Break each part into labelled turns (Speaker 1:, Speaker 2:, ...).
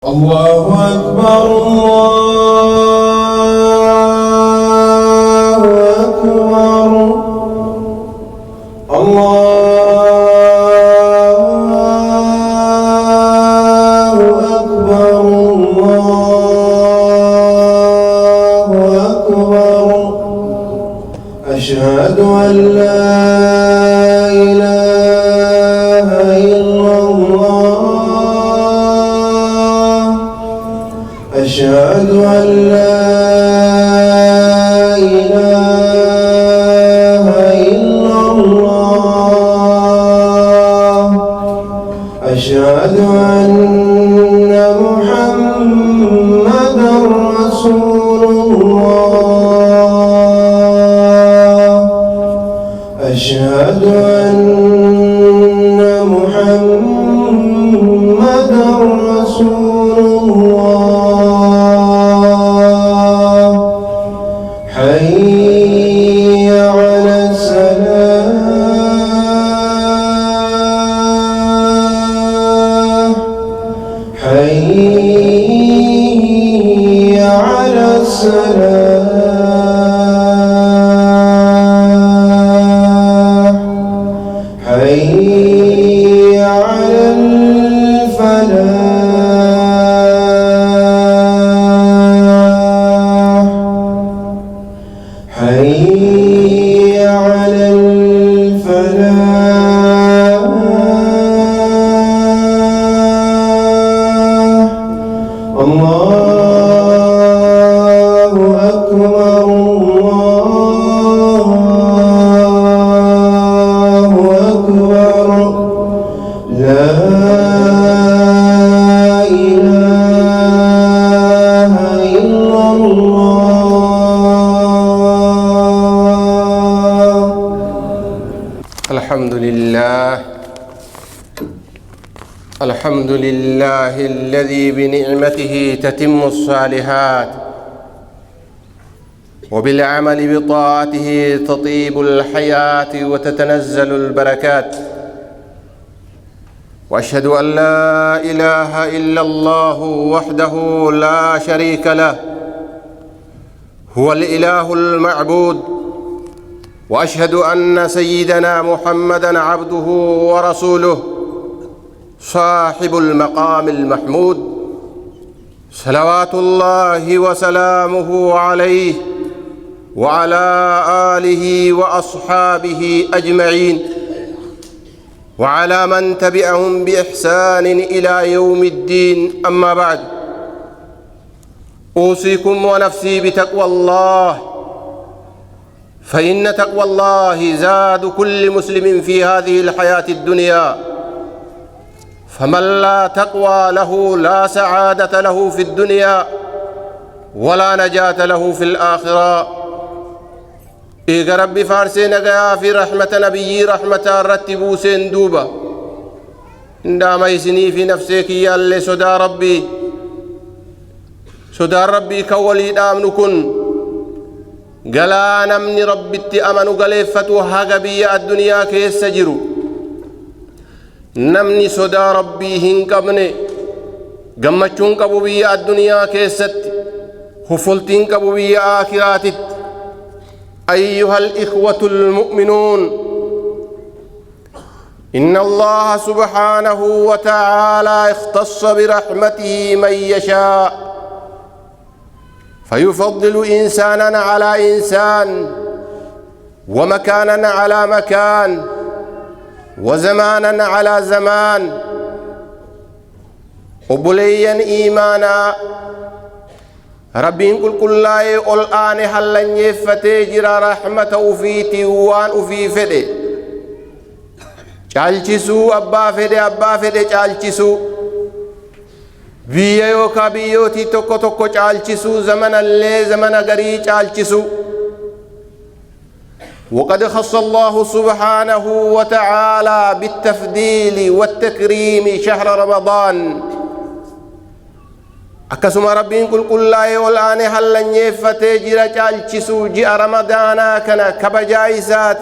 Speaker 1: الله أكبر الله أكبر الله أكبر الله أكبر أشهد أن لا إله إلا الله أشهد أن لا إله إلا الله أشهد أن محمدا رسول الله أشهد أن محمدا رسول الله حي على الصلاة حي على الصلاة حي على الفلاح حي على الفلاح الله أكبر الله أكبر لا إله إلا الله.
Speaker 2: الحمد لله الذي بنعمته تتم الصالحات وبالعمل بطاعته تطيب الحياة وتتنزل البركات، وأشهد أن لا إله إلا الله وحده لا شريك له هو الإله المعبود، وأشهد أن سيدنا محمدًا عبده ورسوله صاحب المقام المحمود، صلوات الله وسلامه عليه وعلى آله وأصحابه أجمعين وعلى من تبعهم بإحسان إلى يوم الدين. أما بعد، أوصيكم ونفسي بتقوى الله، فإن تقوى الله زاد كل مسلم في هذه الحياة الدنيا، فمن لا تقوى له لا سعادة له في الدنيا ولا نجاة له في الآخرة. إيقا ربي فارسي نقيا في رحمة نبي رحمة رتبوا سندوبا عندما يسني في نفسك يا اللي صدا ربي كولي دامن كن قلا نمني ربي اتأمنوا قليفتوا هاقبية الدنيا كيس سجروا نمني صدا ربي هنكبني قمتشون قبوبية الدنيا كيست خفلتين قبوبية آخراتت. أيها الإخوة المؤمنون، إن الله سبحانه وتعالى اختص برحمته من يشاء، فيفضل إنسانا على إنسان ومكانا على مكان وزمانا على زمان. وبليا إيمانا ربين كل الآن حلن يفتي جرى رحمة وفيتي وان وفي فدي چالچسو أبا فدي چالچسو بيا يوكا بيوتي توكو توكو چالچسو زمن اللي زمن غري چالچسو. وقد خص الله سبحانه وتعالى بالتفضيل والتكريم شهر رمضان. أكسم ربين كل والآن هلن يفتي جرى چالچسو جاء رمضانا كان كبجايسات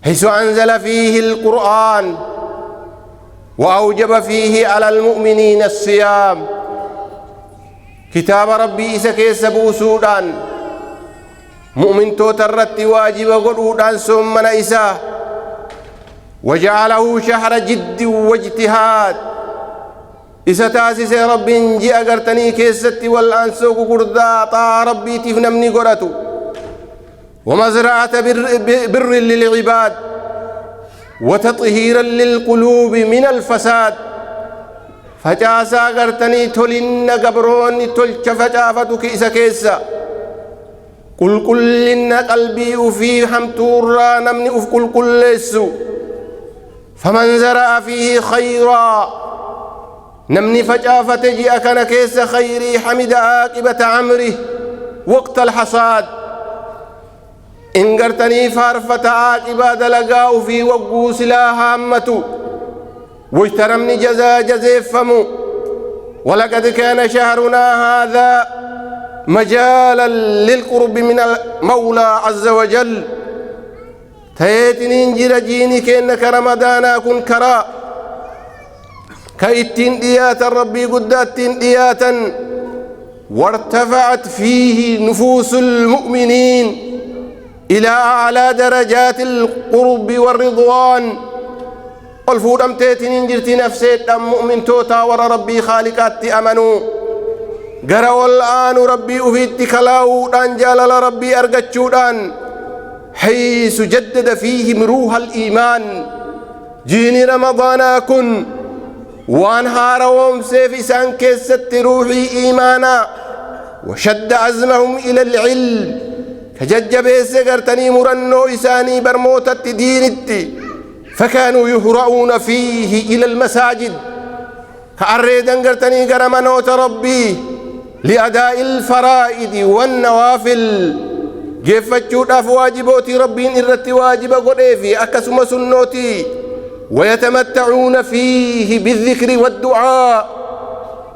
Speaker 2: حيث أنزل فيه القرآن وأوجب فيه على المؤمنين الصيام كتاب ربي إسا كيس بوسودان مؤمن توترت واجب قرودان سمنا إسا وجعله شهر جد واجتهاد إسا تاسس ربي جي أغرتني كيست والآن سوق قردا طاع ربي تفنمني قرتو ومزرعة بر للعباد وتطهيرا للقلوب من الفساد فجاسا غرتني تولين قبرون تلك فجافتك إسا كيسا قل لنا قلبي في حمتورا نمني أف كل لسو فمن زرع فيه خيرا نمني فجافة جي أكن كيس خيري حمد عاقبة عمره وقت الحصاد إن قرتني فارفة عاقبة دلقاء في وقو سلاها همتو واجترمني جزيف فمو ولقد كان شهرنا هذا مجالا للقرب من المولى عز وجل تيتني انجر جيني كأنك رمضانا كن كرا كإتين دياتا ربي قداتين دياتا وارتفعت فيه نفوس المؤمنين إلى أعلى درجات القرب والرضوان والفودم تيتين جرتي نفسي دم مؤمن توتا ور ربي خالقات أمنوا قرأوا الآن ربي أفيد كلاو دان جالل ربي أرقتشو دان حيث جدد فيهم روح الإيمان جيني رمضانا كن وانهار ومسيف سان كيست روحي إيمانا وشد عزمهم إلى العلم كججب إسقرتني مرنو إساني برموتة دينتي فكانوا يهرؤون فيه إلى المساجد كأريدن قرتني قرمنوت ربي لأداء الفرائض والنوافل جفتشوت أفواجبوتي ربين إرتي واجب قريفي أكسم سنوتي ويتمتعون فيه بالذكر والدعاء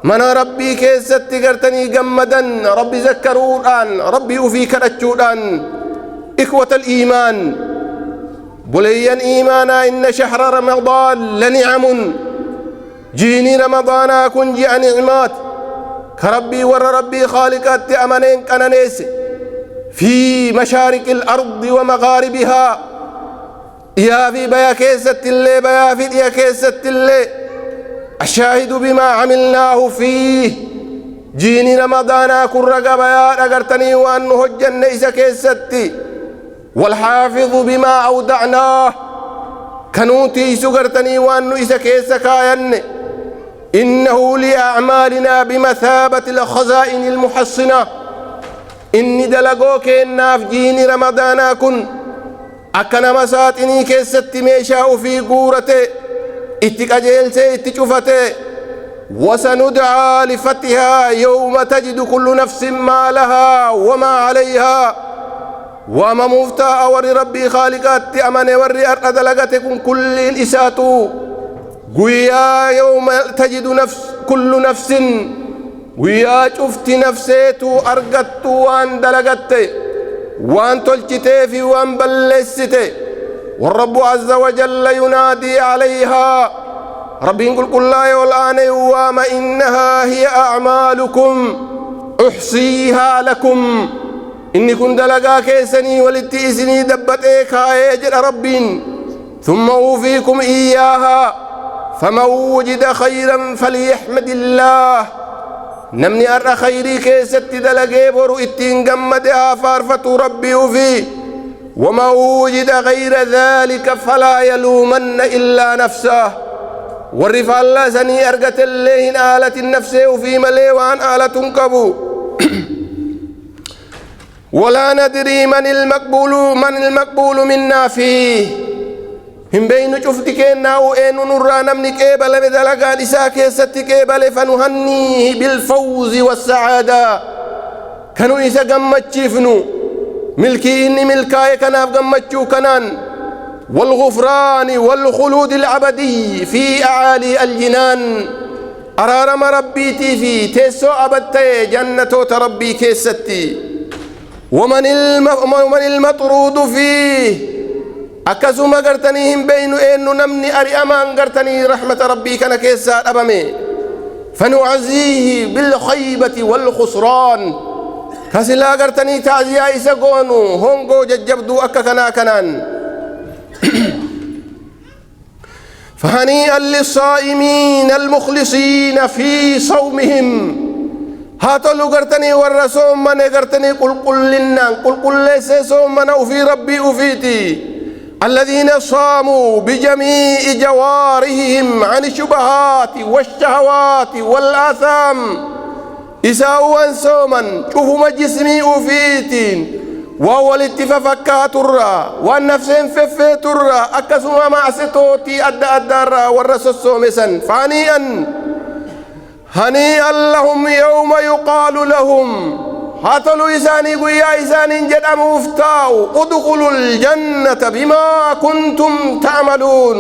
Speaker 2: من ربي كيست قرتني جمدا ربي ذكرون ربي أفيك رتشودان إخوة الإيمان بليا إيمانا إن شهر رمضان لنعم جيني رمضانا كن جي نعمات كربي ور ربي خالقات أمنين كنانيس في مشارق الأرض ومغاربها يا في بيا كيست اللي بيا في ديا كيست اللي الشاهد بما عملناه فيه جيني رمضانا كن رقا بيا رقرتني وأنه الجنة إسا كيستي والحافظ بما أودعناه كنوتي سقرتني وأنه إسا كيسا كاين إنه لأعمالنا بمثابة الخزائن المحصنة إني دلقوك إناف جيني رمضانا كن أكنا مساتني كيست ميشاء في قورته اتكاجيل اتشوفته وسندعى لفتها يوم تجد كل نفس ما لها وما عليها وما مفتاء ور ربي خالقات أمن ور أدلقتكم كل إساتو قويا يوم تجد كل نفس قويا شفت نفسيتو أرقدتو وان دلقت وان تلجتي وان بلست والرب عز وجل ينادي عليها ربي يقول قل لا والآن وما إنها هي أعمالكم أحصيها لكم إني كنت لقا كيسني ولتئسني دبتيك يجل ربين ثم أوفيكم إياها فمن وجد خيرا فليحمد الله نمني أرى خيري كيست دلقي برو إتين قمدها فارفة ربي وفي وما وجد غير ذلك فلا يلومن إلا نفسه ورفع الله سني أرقت الليهن آلة النفس وفي مليوان آلة كبو ولا ندري من المقبول منا فيه هم بين شفتك إنه إن نرى نمنك إبل بدلقا لساك يستك إبل فنهنيه بالفوز والسعادة كانوا إسا قمتشفنوا ملكي إني ملكاي كناف قمتشو كنان والغفران والخلود العبدي في أعالي الجنان أرارم ربيتي في تسو أبدتي جنة تربي كيستي ومن المطرود فيه أكسوما قرتنيهم بين إنو نمني أري أمان قرتني رحمة ربي كان كيسا أبمي فنعزيه بالخيبة والخسران كسلا قرتني تعزيا إساقونو هونغو ججبدو أكا كنا كنان فهنيئا للصائمين المخلصين في صومهم هاتلو قرتني والرسوم من قرتني قل لنا قل ليس صوم من أوفي ربي أوفيتي الذين صاموا بجميع جوارحهم عن الشبهات والشهوات والآثام إساءوا صوما شوفوا جسمي أوفيتين وهو الاتفافكات الرا والنفس انففت الرا أكسما معستوتي أدى الرا والرسول صومسا هنيئا لهم يوم يقال لهم هاتلوا إساني قويا إساني جد مفتاو ادخلوا الجنة بما كنتم تعملون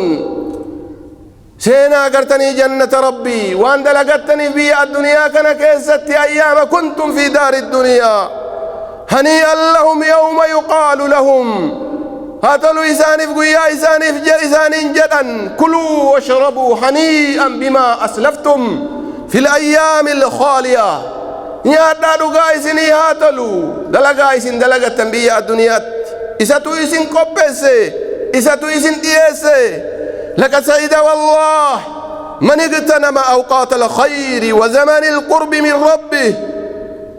Speaker 2: سينا قرتني جنة ربي وان دلقتني في الدنيا كان كيستي أيام كنتم في دار الدنيا هنيئا لهم يوم يقال لهم هاتلوا إساني قويا إساني جدا كلوا واشربوا هنيئا بما أسلفتم في الأيام الخالية نيادا دوغا إسني هاتلو دلغا إسن دلغا تنبيا الدنيا إساتو إسن قبسي إساتو إسن ديسي لك سيد والله من اغتنم أوقات الخير وزمن القرب من ربه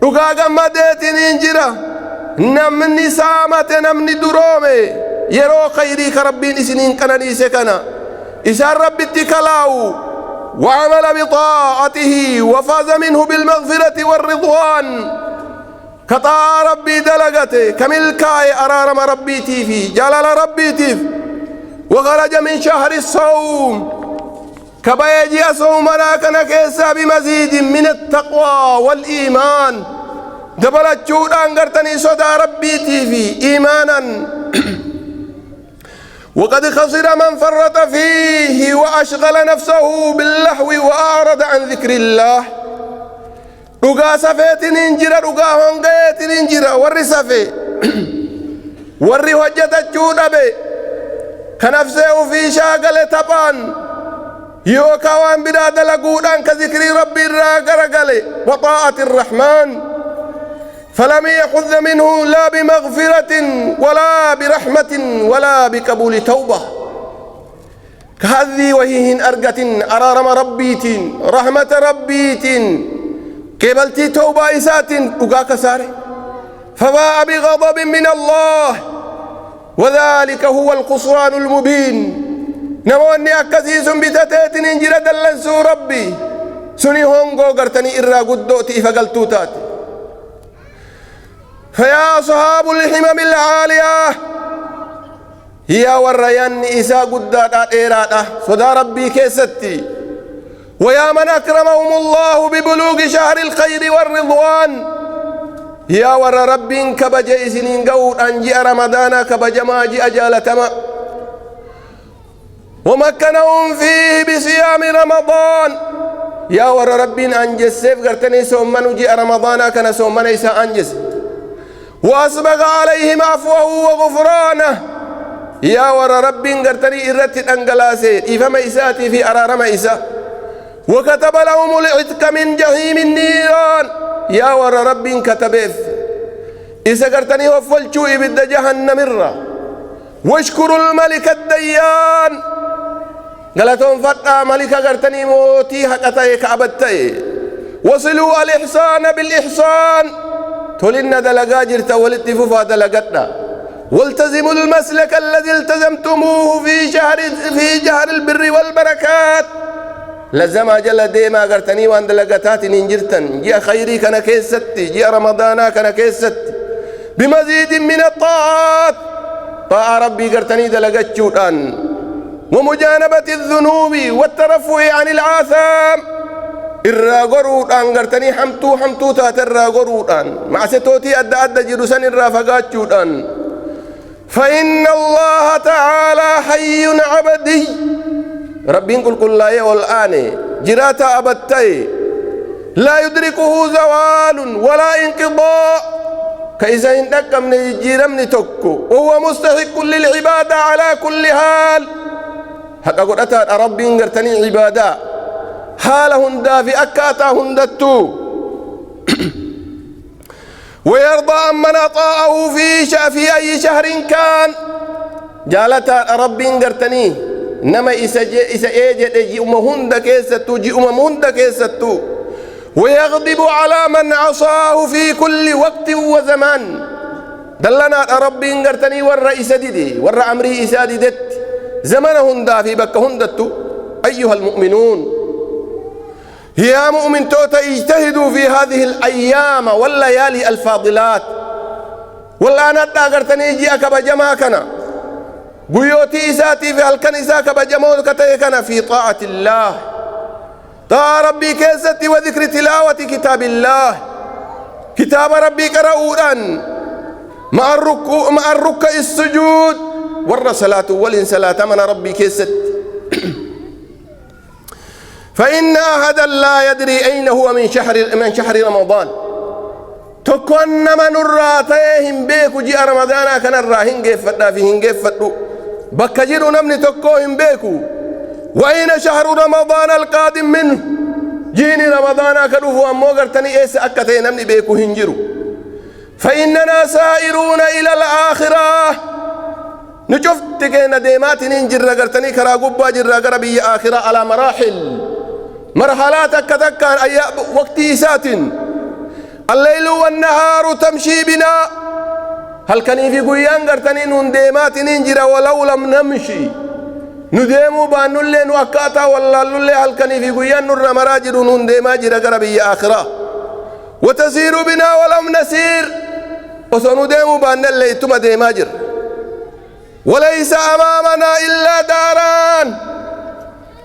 Speaker 2: دوغا غمدت ننجرة نمني سامت نمني درومي يرو خيري كربين إسنين كنني سكنا إسان ربي اتكلاو وعمل بطاعته وفاز منه بالمغفرة والرضوان كطاع ربي دلقته كملكاي أرارم ربي تيفي جلال ربي تيف وخرج من شهر الصوم كبيجي صومنا كان كيسا بمزيد من التقوى والإيمان دبلت جودان قرتني صدى ربي تيفي إيمانا وقد خسر من فرط فيه وأشغل نفسه باللهو وأعرض عن ذكر الله رقا سفيت ننجر رقا هنغيت ننجر ورّي سفي ورّي وجد الجود بي كنفسه في شاقل تبان يوكا وان براد لقودان كذكر ربي الراقر وطاعة الرحمن فلم يأخذ منه لا بمغفرة ولا برحمة ولا بقبول توبة كهذي وهيهن أرقة أرارم ربيتين رحمة ربيتين قبلتي توبة إساتين أقاك ساري فباء بغضب من الله وذلك هو الخسران المبين نموني أكسيس بتتاتين انجر دلنسو ربي سني هونغو قرتني إرى قدوتي فقلتوتاتي فيا أصحاب الحمم العالية هي والريان إسا قدات إيراتا صدى ربي كيستي ويا من أكرمهم الله ببلوغ شهر الخير والرضوان هي ور رب كبج سنين قول أنجي رمضان كبج ماجي أجالتما ومكنهم فيه بصيام رمضان يا ور رب أنجس سيف قرتني سومن جي رمضان كان سومن إسا أنجس وأسبغ عليهم عفوه وغفرانه يا ور رب قرتني إرت أنقلاسي إفهم إساتي في أرارم إسا وكتب لهم العتق من جحيم النيران يا ور رب كتبه إسا قرتني وفلشوا إبد جهنم الرا واشكروا الملك الديان قالتهم فتى ملك قرتني موتي حقتي كعبتي وصلوا الإحسان بالإحسان تولنا دلقا جرت والاتفوفا دلقتنا والتزموا المسلك الذي التزمتموه في جهر البر والبركات لزم جل ديما قرتني وان دلقتات ننجرتن جاء خيري كان كيستي جاء رمضانا كان كيستي بمزيد من الطاعات طاعة ربي قرتني دلقت شوطان ومجانبة الذنوب والترفع عن الآثام الراغورودان قرتني حمتو تات الراغورودان مع ستوتي أدى جلوسان الرافقات شوطان فإن الله تعالى حي عبدي ربي نقول كل لا والآن جراتا أبتي لا يدركه زوال ولا انقضاء كإذا إنك من الجيرم تكو وهو مستحق للعبادة على كل حال حقا قد أتى ربي انقرتني عبادة حالهن دافي أكاتهن دتو ويرضى أمن أطاعه في أي شهر كان جالت ربي انقرتني إنما إسا إيجد جي أمهن كيستو جي أمهن كيستو ويغضب على من عصاه في كل وقت وزمان دلنا ربي انقرتني والرئيس ديدي والرأمري إسادي دت زمنهن دافي بكهن دتو أيها المؤمنون يا مؤمن توتا اجتهدوا في هذه الأيام والليالي الفاضلات والآن أدى جي أكبا جماكنا بيوتي إساتي في الكنيسة كبا جمود كتيكنا في طاعة الله طاعة ربي كيستي وذكر تلاوة كتاب الله كتاب ربي قرؤونا مع الركع السجود والصلاة والإنسلاة من ربي كيست فإن أحدا لا يدري أين هو من شهر رمضان تكون من الراتيهم بيكو جي رمضان كان الراهن جيفتا فيهن جيفتو بكجيرو نمني تكوهم بيكو وأين شهر رمضان القادم منه جيني رمضان كدوفو أمو قرتني إيس أكتين نمني بيكو هنجرو فإننا سائرون إلى الآخرة نشفت كينا ديمات ننجر قرتني كرا قبا جر قربي آخرة على مراحل مرحلات كتكان أي وقت سات الليل والنهار تمشي بنا هل كان في قيان قرتني نون ديمات ننجر ولو لم نمشي نديمو بانو اللي نوكاتا والله اللي هل كان في قيان نر مراجر نون ديما جر قربي آخرة وتسير بنا ولم نسير وسنديمو بان اللي تم ديما جر وليس أمامنا إلا داران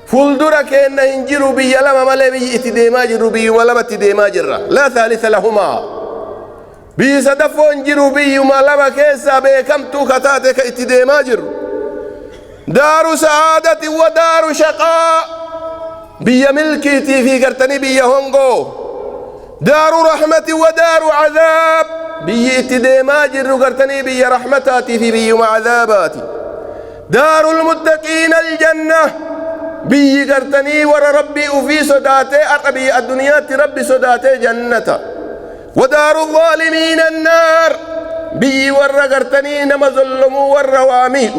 Speaker 2: فلدرك إن هنجروا بي لما ملي بي اتديما جروا بي ولما اتديما جرا لا ثالث لهما بي صدفوا هنجروا بي وما لما كيسا بي كم توكتاتك اتديما جروا دار سعادة ودار شقاء بي ملكيتي في قرتني بي هونغو دار رحمة ودار عذاب بي اتديما جروا قرتني بي رحمتاتي في بي وعذاباتي دار المتقين الجنة بي قرتني ور ربي وفي صداتي أربي الدنيا ربي صداتي جنة ودار الظالمين النار بي ور قرتني نما ظلموا والروامي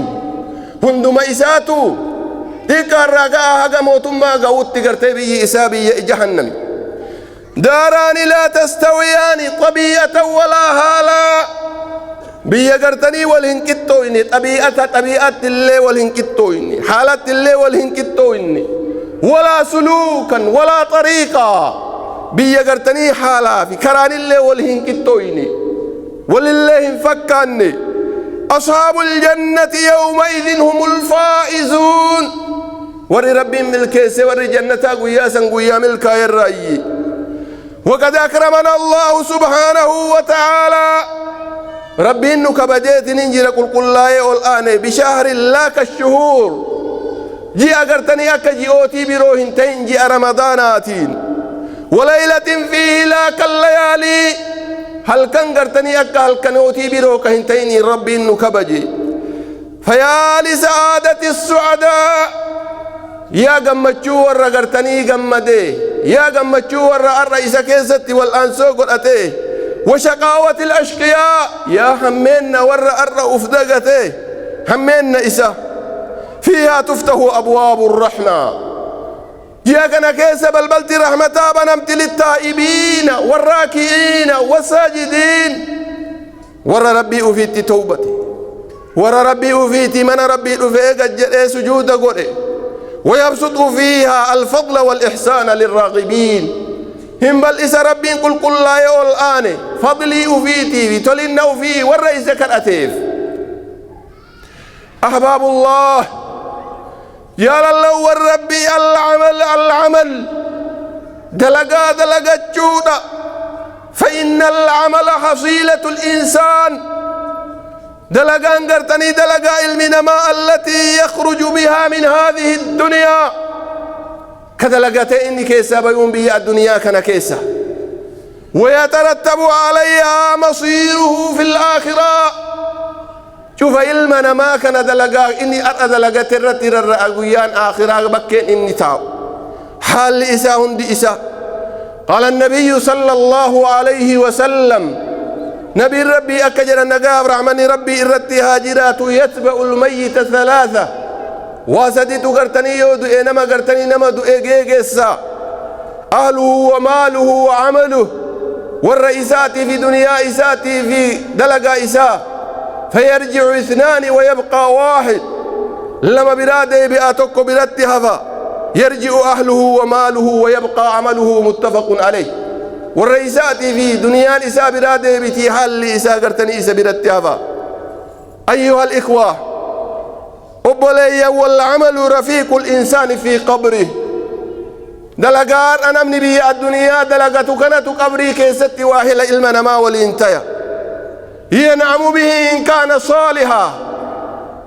Speaker 2: هندما إساتو تكار رقاها قموتما قوت قرتي بي إسابي جهنم داران لا تستويان طبيعة ولا هالا بي قرتني والهنكتويني طبيعة اللي والهنكتويني حالة اللي والهنكتويني ولا سلوكا ولا طريقة بي قرتني حالة في كران اللي والهنكتويني ولله انفكاني أصحاب الجنة يومئذ هم الفائزون ور ربي ملكيس ور جنة قياسا قيام الكاير رأيي وقد أكرمنا الله سبحانه وتعالى ربي إنك بديت ننجر قل لا الآن بشهر لا كالشهور جي أقرتني أكا جيوتي بروهن تنجي رمضاناتين وليلة فيه لا كالليالي هل كان قرتني أكا هل كنوتي بروك هنتيني ربي إنك بجي فيا لسعادة السعداء يا قمتشو ورّا قرتني قمدي يا قمتشو ورّا الرئيس كيستي والأنسو قرأتي وشقاوة الأشقياء يا همينا ورّا الرؤوف دقتي همينا إسا فيها تفتح أبواب الرحمة يا كنا كيس بلبلت رحمتا بنمت للتائبين والراكعين والساجدين ورّا ربي أفيتي توبتي ورّا ربي أفيتي من ربي أفيت سجود قرأ ويبسط فيها الفضل والإحسان للراغبين هم بل إسا ربي قل لا يقول الآن فضلي أفيتي بتولين وفي والرئيس كالأتيف أحباب الله يا الله والربي العمل دلقا جودة فإن العمل حصيلة الإنسان دلقا انقرتني دلقا علمنا التي يخرج بها من هذه الدنيا كدلقتين كيسا بيوم بها الدنيا كان كيسا ويترتب عليها مصيره في الآخرة. شوف علمنا ما كان دلقا إني أدلقا ترتر الرأيان آخرة بكين إني تاو حال إسا هندي إسا. قال النبي صلى الله عليه وسلم نبي ربي أكجر النقاب رحمني ربي إرتي هاجرات يتبع الميت ثلاثة واسدي تقرتني يودو إنما قرتني نما دو إيجيسا أهله وماله وعمله والرئيسات في دنيا إساتي في دلقا إسا فيرجع اثنان ويبقى واحد لما برادي بأتوك برتي هفا يرجع أهله وماله ويبقى عمله متفق عليه. والرئيسات في دنيا إسا برادي بتي حال إسا قرتني إسا برتي هفا. أيها الإخوة أبولي والعمل رفيق الإنسان في قبره. دلقار أنا من بي الدنيا دلقات كانت قبري كيست واهل علمنا ما والإنتيا ينعم به إن كان صالحا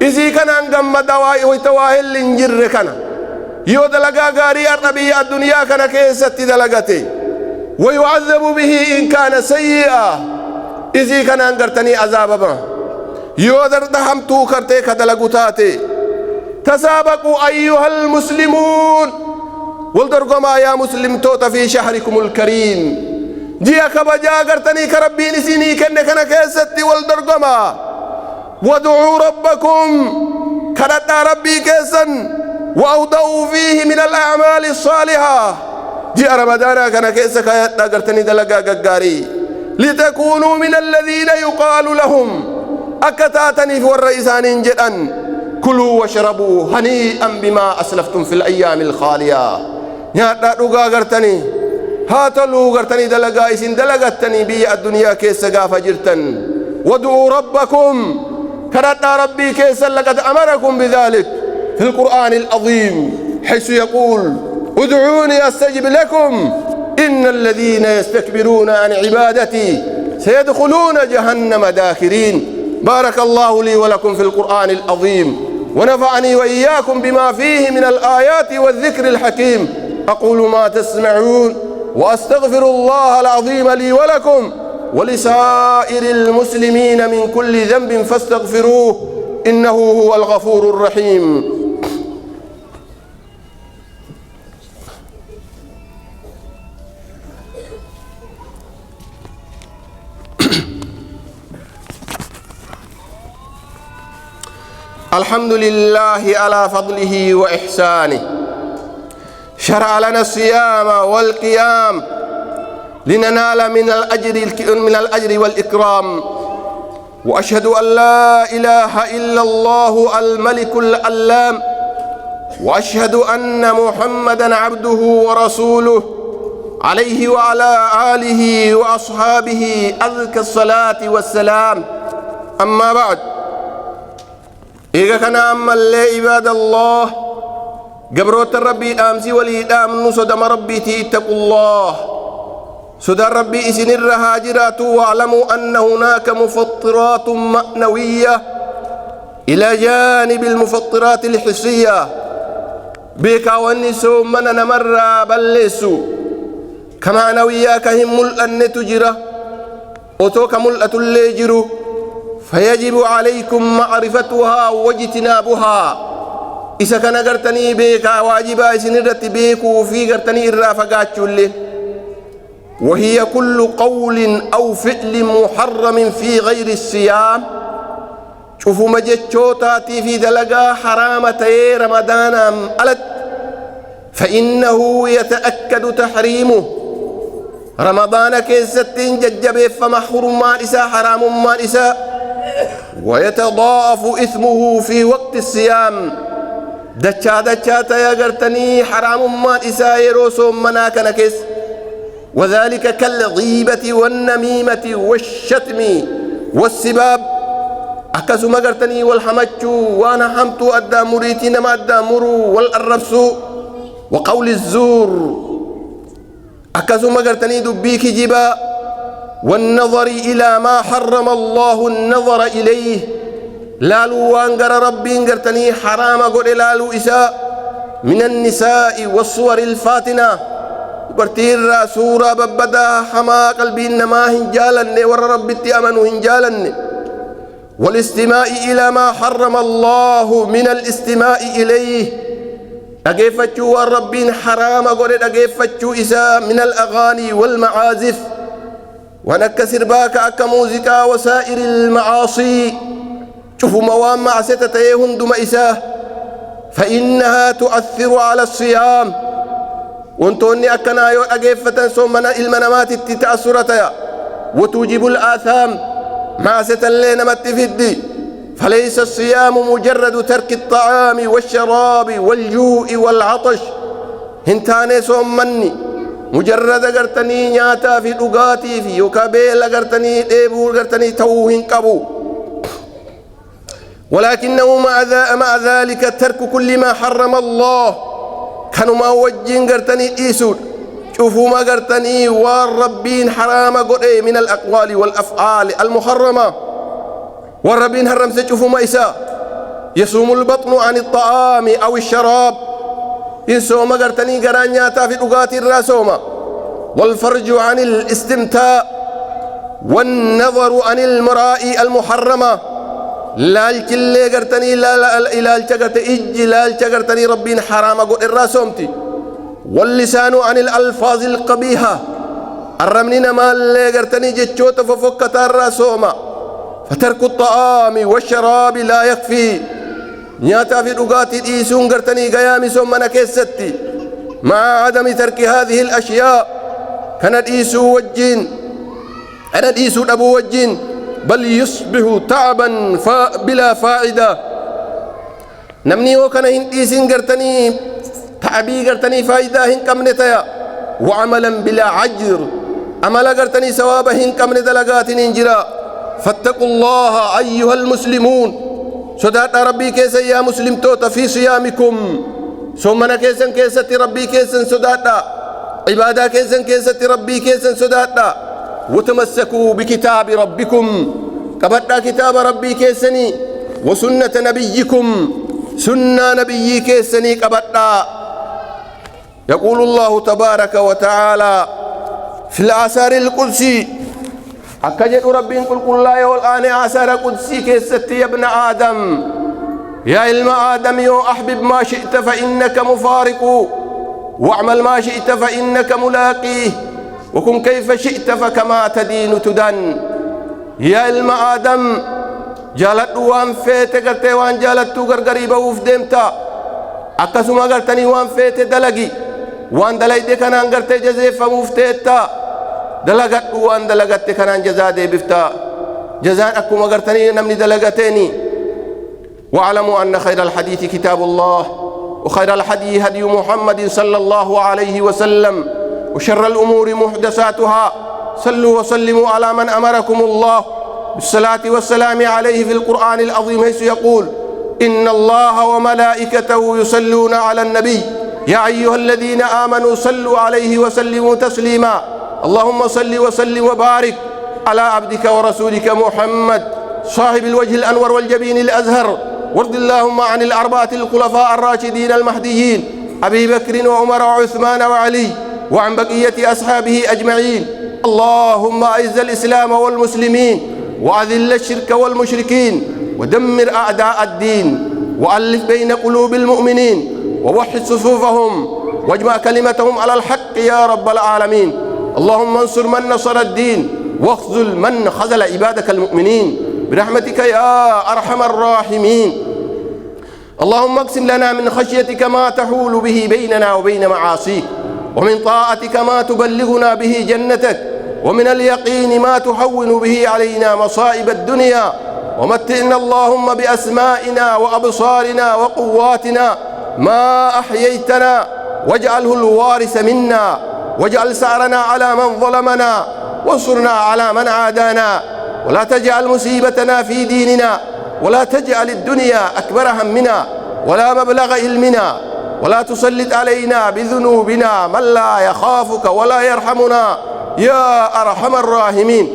Speaker 2: إذا كان أنقم دواء ويتواهل لنجر كان يو دلقا قاري الربي الدنيا كان كيست دلقاتي ويعذب به إن كان سيئا إذا كان أنقرتني عذابا يو دردهمتو كرتيك دلقوتاتي. تسابقوا أيها المسلمون والدرقما يا مسلم توتا في شهركم الكريم جيا كبجا قرتني كربي نسيني كنكنا كيستي والدرقما وادعوا ربكم كرتا ربي كيسا وأودوا فيه من الأعمال الصالحة. جيا رمضانا كنا كيسا كيتا قرتني دلقا ققاري لتكونوا من الذين يقال لهم أكتاتني في الرئيسان جدا كلوا واشربوا هنيئا بما أسلفتم في الأيام الخالية. نياتا دوغا غرتني هاتلو غرتني دلقا إسين دلقتني بي الدنيا كيس غافا جرتن. ودعوا ربكم كرتا ربي كيس لقد أمركم بذلك في القرآن العظيم حيث يقول ادعوني أستجب لكم إن الذين يستكبرون عن عبادتي سيدخلون جهنم داخرين. بارك الله لي ولكم في القرآن العظيم ونفعني وإياكم بما فيه من الآيات والذكر الحكيم. أقول ما تسمعون وأستغفر الله العظيم لي ولكم ولسائر المسلمين من كل ذنب فاستغفروه إنه هو الغفور الرحيم. الحمد لله على فضله وإحسانه شرع لنا الصيام والقيام لننال من الأجر والإكرام. وأشهد أن لا إله إلا الله الملك الألام وأشهد أن محمدا عبده ورسوله عليه وعلى آله وأصحابه أزكى الصلاة والسلام. أما بعد إذا كان أما اللي عباد الله قبروت ربي آمسي وليدام نصدم ربي اتقوا الله صدر ربي إسن الرهاجرات واعلموا أن هناك مفطرات معنوية إلى جانب المفطرات الحسية بيكا والنسو من نمر بلسو كما نويا كهم ملأن تجرى أتوك ملأة اللي جرو فيجب عليكم معرفتها واجتنابها. إذا كان قرتني بيكا واجبا سنرت بيكو في قرتني الرافقات شله. وهي كل قول أو فعل محرم في غير الصيام. شوفوا مجتشوتاتي في دلقا حرامتي رمضان ألت فإنه يتأكد تحريمه. رمضان كيستين ججبه فمحرم ما إسا حرام ما إسا ويتضاعف إثمه في وقت الصيام. دچا تيا قرتني حرام ما إسا يروسو منا كنكس. وذلك كالغيبة والنميمة والشتم والسباب أكسو مقرتني والحمج وانا حمت أدى مريتي نما أدى مرو والأرفس وقول الزور أكسو مقرتني دبيك جبا والنظر إلى ما حرم الله النظر إليه لالو وانقر ربي انقرتني حرام قل لالو إساء من النساء والصور الفاتنة برتير سورة ببدا حما قلبي إنما هنجالن ور ربي أمنوا هنجالن والاستماع إلى ما حرم الله من الاستماع إليه أجيفتشو والربين حرام أقول أجيفتشو إساء من الأغاني والمعازف ونكسر باك أكا موزيكا وسائر المعاصي شوفوا موام معسة يهندم إساء فإنها تؤثر على الصيام وانتوني أكنا يو أجيفة سومنا المنامات التتأثرة وتوجب الآثام معسة اللين متفدي فليس الصيام مجرد ترك الطعام والشراب والجوع والعطش هنتاني سومني مجرد قرتني نياتا في لغاتي في يوكابيل قرتني ديبو قرتني توهن كبو ولكنه مع ذلك ترك كل ما حرم الله كانوا ما وجين قرتني إيسود شوفوا ما قرتني والربين حرام قرئ من الأقوال والأفعال المحرمة والربين حرم سيشوفوا ما إساء يصوم البطن عن الطعام أو الشراب إن سوما قرتني قرانياتا في لغات الرسومة والفرج عن الاستمتاع والنظر عن المرائي المحرمة لالك اللي قرتني لالك قرتني لالك قرتني ربين حرام قل الرسومتي واللسان عن الألفاظ القبيحة الرمنين ما اللي قرتني جتشوت ففكت الرسومة فترك الطعام والشراب لا يكفي نياتا في لغات إيسون قرتني قيامي سومنا كيستي مع عدم ترك هذه الأشياء كانت إيسو وجين كانت إيسو أبو وجين بل يصبح تعبا بلا فائدة نمني وكان هنديسين قرتني تعبي قرتني فائدة هن كمنتيا وعملا بلا عجر عملا قرتني سوابا هن كمنت لقات انجرا فاتقوا الله أيها المسلمون صدات ربي كيسا يا مسلم توتا في صيامكم سومنا كيسا كيسا ربي كيسا صداتا عبادة كيسا كيسا ربي كيسا صداتا وتمسكوا بكتاب ربكم كبتا كتاب ربي كيسني وسنة نبيكم سنة نبي كيسني كبتا يقول الله تبارك وتعالى في الآثار القدسي أكجد ربي قل لا والآن آثار قدسي كيستي يا ابن آدم يا علم آدم يو أحبب ما شئت فإنك مفارق واعمل ما شئت فإنك ملاقيه وكن كيف شئت فكما تدين تدن يا علم آدم جالت وان فيت قرتي وان جالت غرغريبه وفدمتا أكسما قرتني وان فيت دلقي وان دلقي كان قرتي جزيفة مفتيتا دلقت وان دلقت كان جزاء دي بفتا جزاء أكما قرتني نمني دلقتيني واعلموا أن خير الحديث كتاب الله وخير الحديث هدي محمد صلى الله عليه وسلم وشر الأمور محدثاتها صلوا وسلموا على من أمركم الله بالصلاة والسلام عليه في القرآن العظيم حيث يقول إن الله وملائكته يصلون على النبي يا أيها الذين آمنوا صلوا عليه وسلموا تسليما اللهم صل وسلم وبارك على عبدك ورسولك محمد صاحب الوجه الأنور والجبين الأزهر وارض اللهم عن الأربعة الخلفاء الراشدين المهديين أبي بكر وعمر وعثمان وعلي وعن بقية أصحابه أجمعين اللهم أعز الإسلام والمسلمين وأذل الشرك والمشركين ودمر أعداء الدين وألف بين قلوب المؤمنين ووحد صفوفهم واجمع كلمتهم على الحق يا رب العالمين اللهم انصر من نصر الدين واخذل من خذل عبادك المؤمنين برحمتك يا أرحم الراحمين اللهم اقسم لنا من خشيتك ما تحول به بيننا وبين معاصيك ومن طاعتك ما تبلغنا به جنتك ومن اليقين ما تحول به علينا مصائب الدنيا ومتئنا اللهم بأسمائنا وأبصارنا وقواتنا ما أحييتنا واجعله الوارث منا واجعل سعرنا على من ظلمنا وانصرنا على من عادانا ولا تجعل مصيبتنا في ديننا ولا تجعل الدنيا أكبر همنا ولا مبلغ علمنا ولا تسلط علينا بذنوبنا من لا يخافك ولا يرحمنا يا أرحم الراحمين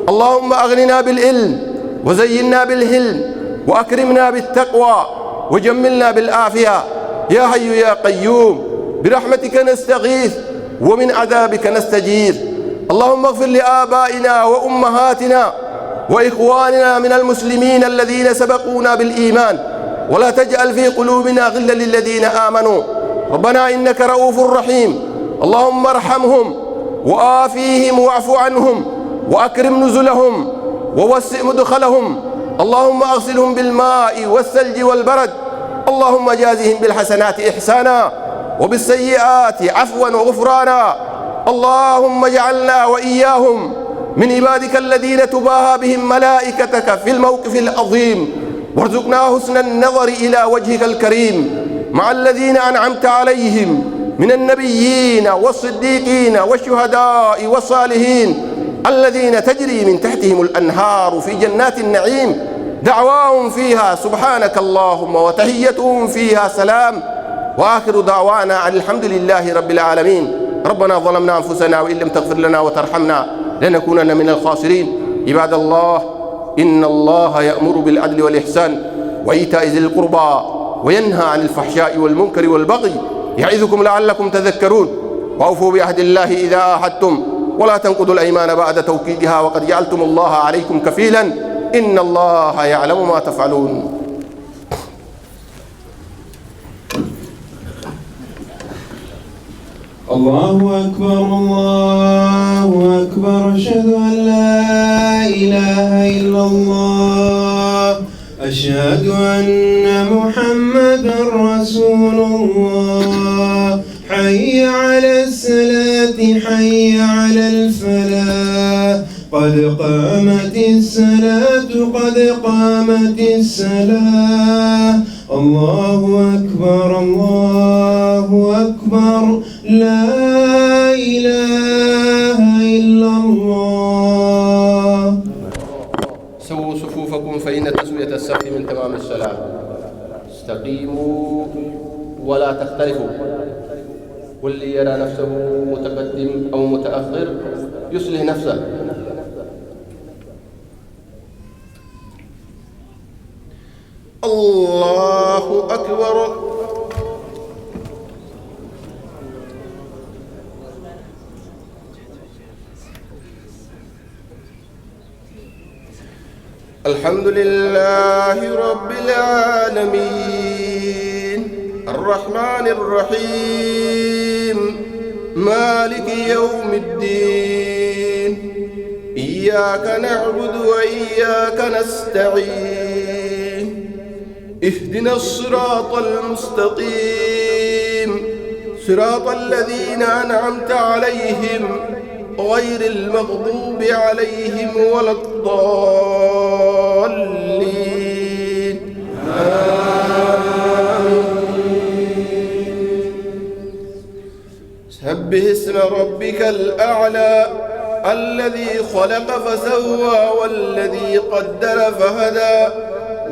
Speaker 2: اللهم أغننا بالعلم وزينا بالحلم وأكرمنا بالتقوى وجملنا بالعافية يا حي يا قيوم برحمتك نستغيث ومن عذابك نستجير. اللهم اغفر لآبائنا وأمهاتنا وإخواننا من المسلمين الذين سبقونا بالإيمان، ولا تجعل في قلوبنا غلا للذين آمنوا. ربنا إنك رؤوف رحيم. اللهم ارحمهم وآفيهم واعف عنهم وأكرم نزلهم ووسع مدخلهم. اللهم أغسلهم بالماء والثلج والبرد. اللهم جازهم بالحسنات إحسانا وبالسيئات عفوا وغفرانا. اللهم اجعلنا وإياهم من عبادك الذين تباهى بهم ملائكتك في الموقف العظيم، وارزقنا حسن النظر إلى وجهك الكريم مع الذين أنعمت عليهم من النبيين والصديقين والشهداء والصالحين الذين تجري من تحتهم الأنهار في جنات النعيم، دعواهم فيها سبحانك اللهم وتحيتهم فيها سلام، وآخر دعوانا أن الحمد لله رب العالمين. ربنا ظلمنا أنفسنا وإن لم تغفر لنا وترحمنا لنكونن من الخاسرين. عباد الله، إن الله يأمر بالعدل والإحسان وإيتاء ذي القربى وينهى عن الفحشاء والمنكر والبغي يعظكم لعلكم تذكرون. وأوفوا بعهد الله إذا عاهدتم ولا تنقضوا الأيمان بعد توكيدها وقد جعلتم الله عليكم كفيلا إن الله يعلم ما تفعلون.
Speaker 1: الله أكبر الله أكبر. أشهد أن لا إله إلا الله. أشهد أن محمدا رسول الله. حي على الصلاة حي على الفلاح. قد قامت الصلاة قد قامت الصلاة. الله أكبر الله أكبر. لا إله إلا الله.
Speaker 2: سووا صفوفكم فإن تسوية الصف من تمام الصلاة. استقيموا ولا تختلفوا. واللي يرى نفسه متقدم أو متأخر يصلح نفسه. الله أكبر. الحمد لله رب العالمين الرحمن الرحيم مالك يوم الدين. إياك نعبد وإياك نستعين. اهدنا الصراط المستقيم صراط الذين أنعمت عليهم غير المغضوب عليهم ولا الضالين. سبح اسم ربك الأعلى الذي خلق فسوى والذي قدر فهدى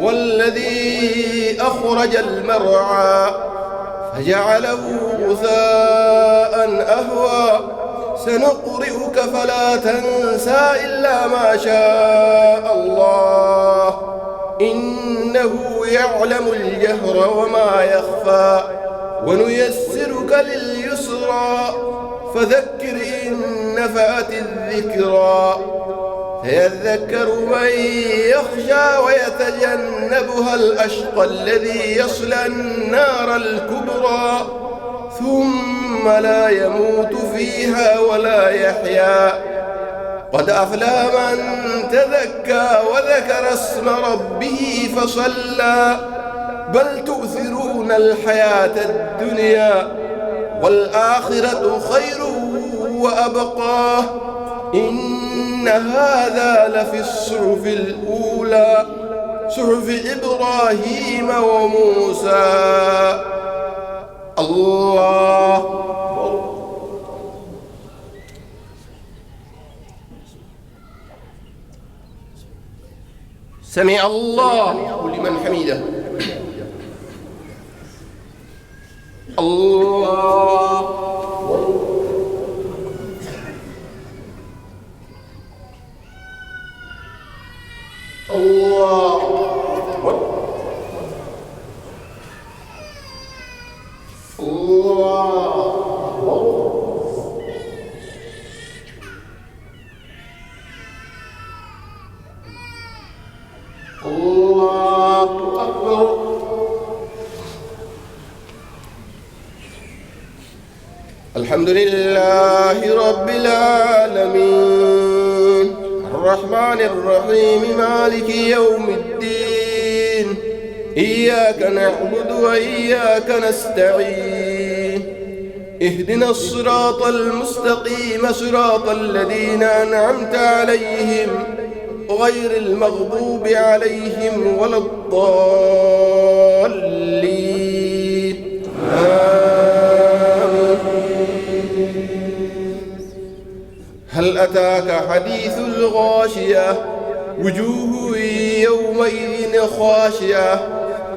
Speaker 2: والذي أخرج المرعى فجعله غثاء أهوى. سنقرئك فلا تنسى إلا ما شاء الله إنه يعلم الجهر وما يخفى. ونيسرك لليسرى فذكر إن نفعت الذكرى. سيذكر من يخشى ويتجنبها الأشقى الذي يصلى النار الكبرى ثم لا يموت فيها ولا يحيا. قد أفلح من تذكى وذكر اسم ربه فصلى. بل تؤثرون الحياة الدنيا والآخرة خير وأبقى. إن هذا لفي الصحف الأولى صحف إبراهيم وموسى. الله سمع الله لمن حمده. الله الله الله الحمد لله رب العالمين الرحمن الرحيم مالك يوم الدين إياك نعبد وإياك نستعين اهدنا الصراط المستقيم صراط الذين أنعمت عليهم غير المغضوب عليهم ولا الضالين آمين. هل أتاك حديث الغاشية وجوه يومئذ خاشعة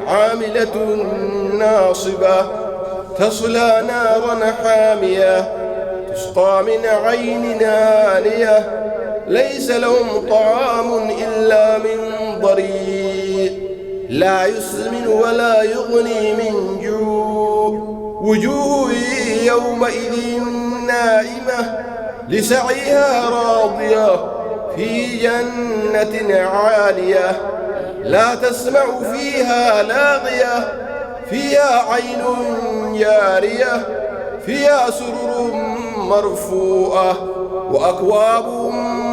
Speaker 2: عاملة ناصبة تصلى نارا حامية تسقى من عين آنية ليس لهم طعام إلا من ضريع لا يسمن ولا يغني من جوع وجوه يومئذ نائمة لسعيها راضية في جنة عالية لا تسمع فيها لاغية فيها عين جارية فيها سرر مرفوعة وأكواب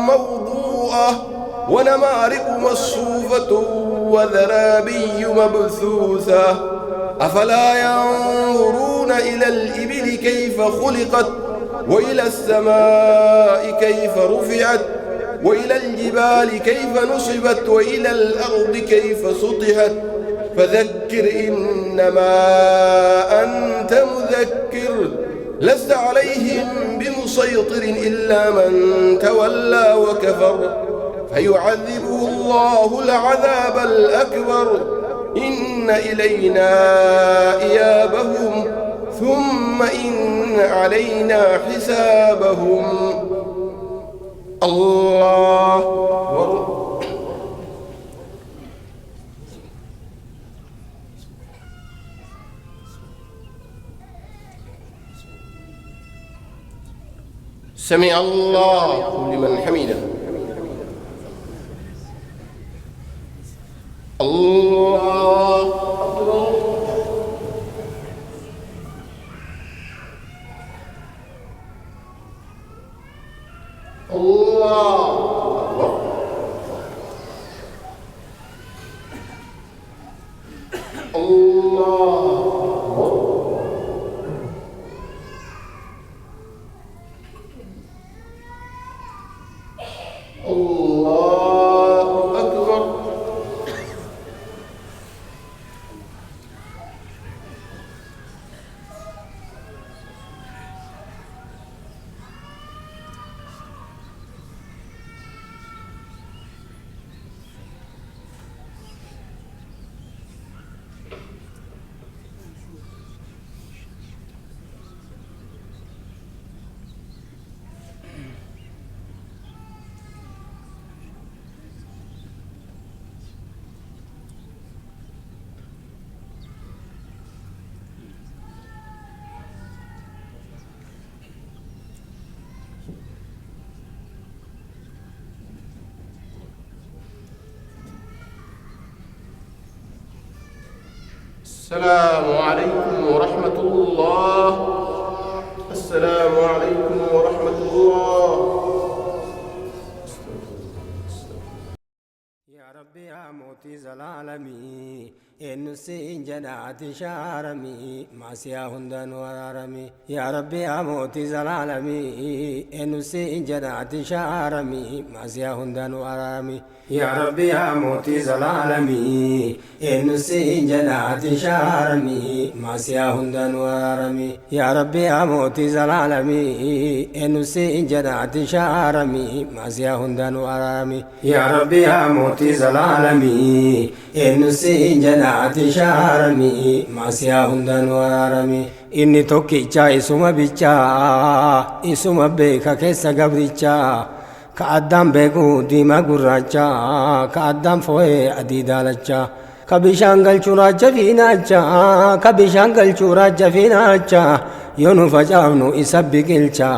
Speaker 2: موضوعة ونمارق مصفوفة وزرابي مبثوثة أفلا ينظرون إلى الإبل كيف خلقت وإلى السماء كيف رفعت وإلى الجبال كيف نصبت وإلى الأرض كيف سطحت فذكر إنما أنت مذكر لست عليهم بمسيطر إلا من تولى وكفر فيعذبه الله العذاب الأكبر إن إلينا إيابهم ثم إن علينا حسابهم. الله أكبر. سمع الله لمن حمده. الله أكبر. الله أكبر. الله السلام عليكم ورحمة الله. السلام عليكم ورحمة الله.
Speaker 3: يا ربي يا موتي العالمين إنسين جنات شارمي ما سياهندن ورارمي يا ربي يا موتي العالمين إنسين جنات شارمي ما سياهندن ورارمي يا ربي يا موتي العالمين إنسين جنات شارمي ما سياهندن ورارمي يا ربي يا موتي العالمين إنسين جنات شارمي ما سياهندن ورارمي يا ربي يا موتي العالمين إنسين جنات شارمي ما سياهندن ورارمي إني توكيچا إسوما بيچا إسوما بيكا كيسا قبريچا كأدام بيكو ديما قراچا كأدام فوي أدي دالچا كبشانغل چورا جفيناچا كبشانغل چورا جفيناچا يونو فجاونو إسا بيقلچا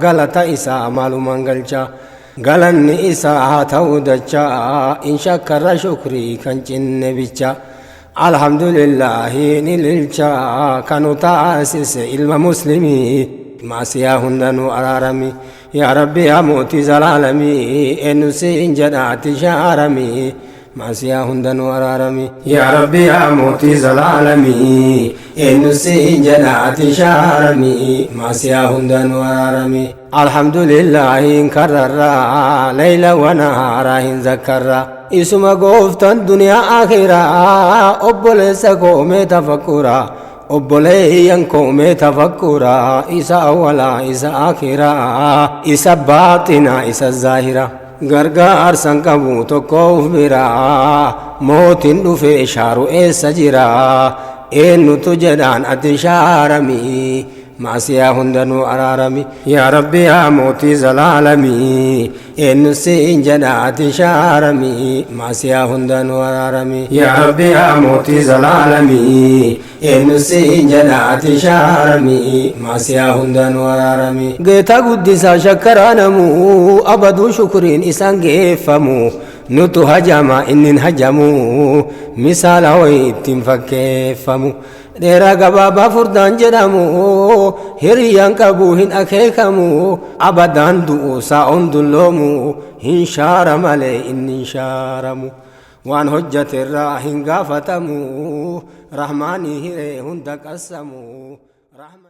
Speaker 3: غلطا إسا مالو منغلچا غلن إسا هاتو دچا إن شكر شكري كنچن بيچا الحمد لله نللچا كانوا تاسس علم مسلمي معصية هندن أرارمي يا ربي يا موتي زلالمي إنسين جنات شارمي معصية هندن أرارمي يا ربي يا موتي زلالمي إنسين جنات شارمي معصية هندن أرارمي الحمد لله إن كرر ليلة ونهار إن ذكر اسم قفت الدنيا آخرة أبل سكوم تفكرا أبليين كوم تفكرا إسا أولا إسا آخرا إسا باطنا إسا الظاهرة غرغار سنكبو تكوف برا موت نفي شارو إسا جرا إنو تجدان أتشارمي معصية هندن أرارمي يا ربي يا موتي زلالمي إنسين جنات شارمي معصية هندن أرارمي يا ربي يا موتي زلالمي إنسين جنات شارمي معصية هندن أرارمي قيتا قدسا شكرانمو أبدو شكرين إسان قيفمو نتو هجما إنن هجمو مثال ويتم فكيفمو ديرا قبابا فردان جدامو هريان قبوهن أكيكمو أبدان دوسا أندلومو هن شارم علي إن شارمو وان هجة الراهن قافتمو رحماني هريهن دقسمو